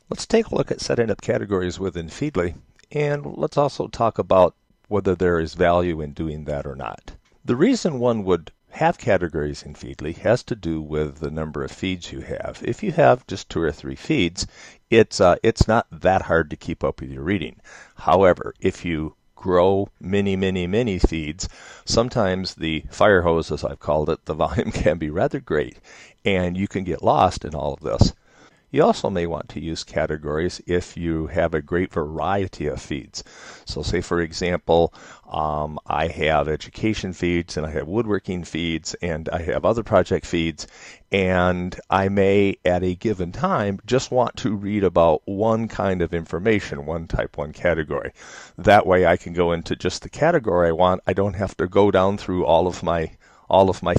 Let's take a look at setting up categories within Feedly, and let's also talk about whether there is value in doing that or not. The reason one would have categories in Feedly has to do with the number of feeds you have. If you have just 2 or 3 feeds, it's not that hard to keep up with your reading. However, if you grow many feeds, sometimes the fire hose, as I've called it, the volume can be rather great, and you can get lost in all of this. You also may want to use categories if you have a great variety of feeds. So say, for example, I have education feeds, and I have woodworking feeds, and I have other project feeds, and I may, at a given time, just want to read about one kind of information, one type, one category. That way I can go into just the category I want. I don't have to go down through all of my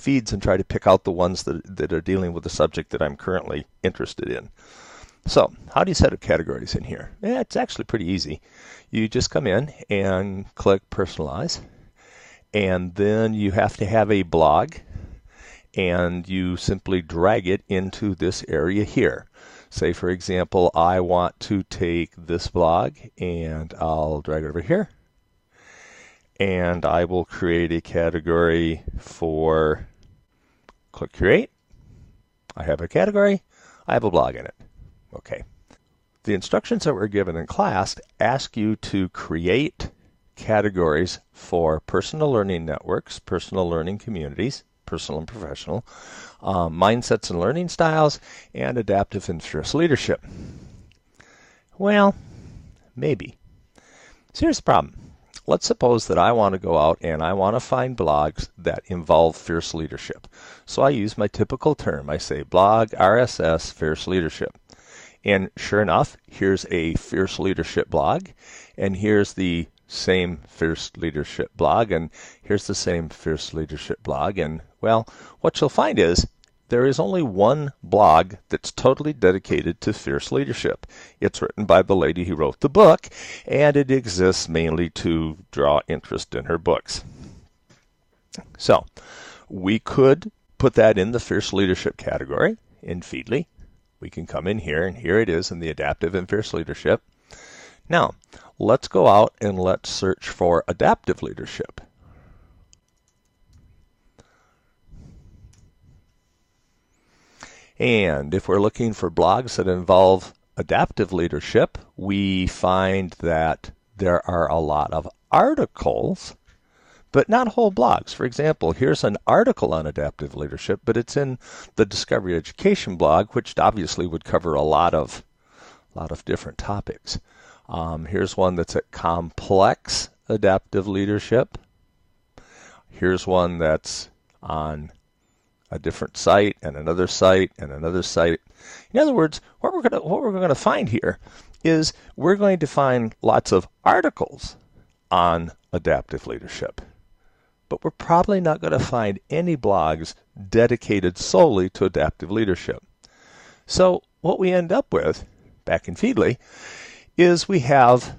feeds and try to pick out the ones that are dealing with the subject that I'm currently interested in. So, how do you set up categories in here? Yeah, it's actually pretty easy. You just come in and click Personalize, and then you have to have a blog, and you simply drag it into this area here. Say, for example, I want to take this blog, and I'll drag it over here, and I will create a category for, click Create. I have a category. I have a blog in it. Okay. The instructions that were given in class ask you to create categories for personal learning networks, personal learning communities, personal and professional, mindsets and learning styles, and adaptive and fierce leadership. Well, maybe. So here's the problem. Let's suppose that I want to go out and I want to find blogs that involve fierce leadership. So I use my typical term. I say blog RSS fierce leadership. And sure enough, here's a fierce leadership blog, and here's the same fierce leadership blog, and here's the same fierce leadership blog. And well, what you'll find is there is only one blog that's totally dedicated to fierce leadership. It's written by the lady who wrote the book, and it exists mainly to draw interest in her books. So we could put that in the fierce leadership category in Feedly. We can come in here, and here it is in the adaptive and fierce leadership. Now, let's go out and let's search for adaptive leadership. And if we're looking for blogs that involve adaptive leadership, we find that there are a lot of articles, but not whole blogs. For example, here's an article on adaptive leadership, but it's in the Discovery Education blog, which obviously would cover a lot of different topics. Here's one that's at complex adaptive leadership. Here's one that's on a different site and another site and another site. In other words, what we're going to find here is we're going to find lots of articles on adaptive leadership. But we're probably not going to find any blogs dedicated solely to adaptive leadership. So what we end up with, back in Feedly, is we have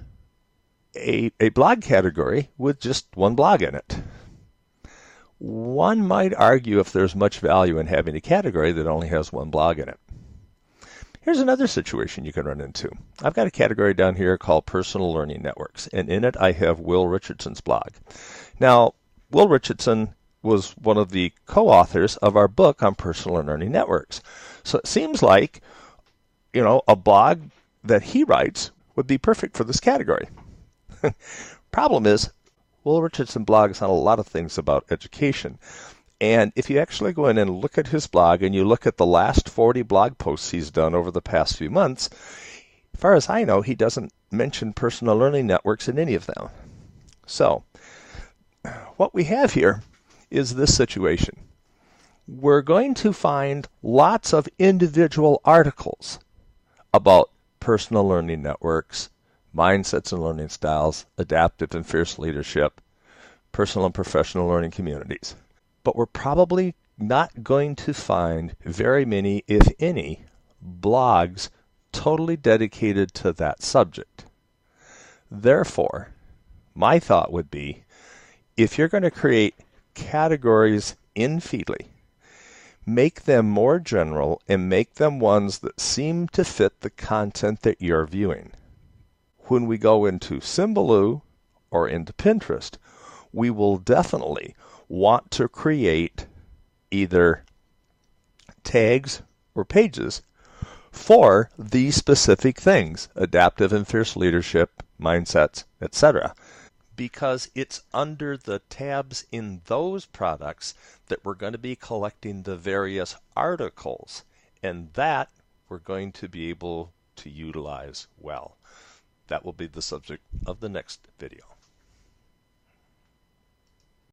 a blog category with just one blog in it. One might argue if there's much value in having a category that only has one blog in it. Here's another situation you can run into. I've got a category down here called Personal Learning Networks, and in it I have Will Richardson's blog. Now, Will Richardson was one of the co-authors of our book on personal learning networks. So it seems like, a blog that he writes would be perfect for this category. Problem is, Will Richardson blogs on a lot of things about education. And if you actually go in and look at his blog and you look at the last 40 blog posts he's done over the past few months, as far as I know, he doesn't mention personal learning networks in any of them. So, what we have here is this situation. We're going to find lots of individual articles about personal learning networks, mindsets and learning styles, adaptive and fierce leadership, personal and professional learning communities. But we're probably not going to find very many, if any, blogs totally dedicated to that subject. Therefore, my thought would be, if you're going to create categories in Feedly, Make them more general and make them ones that seem to fit the content that you're viewing. When we go into Symbaloo or into Pinterest, we will definitely want to create either tags or pages for these specific things, adaptive and fierce leadership, mindsets, etc. Because it's under the tabs in those products that we're going to be collecting the various articles, and that we're going to be able to utilize well. That will be the subject of the next video.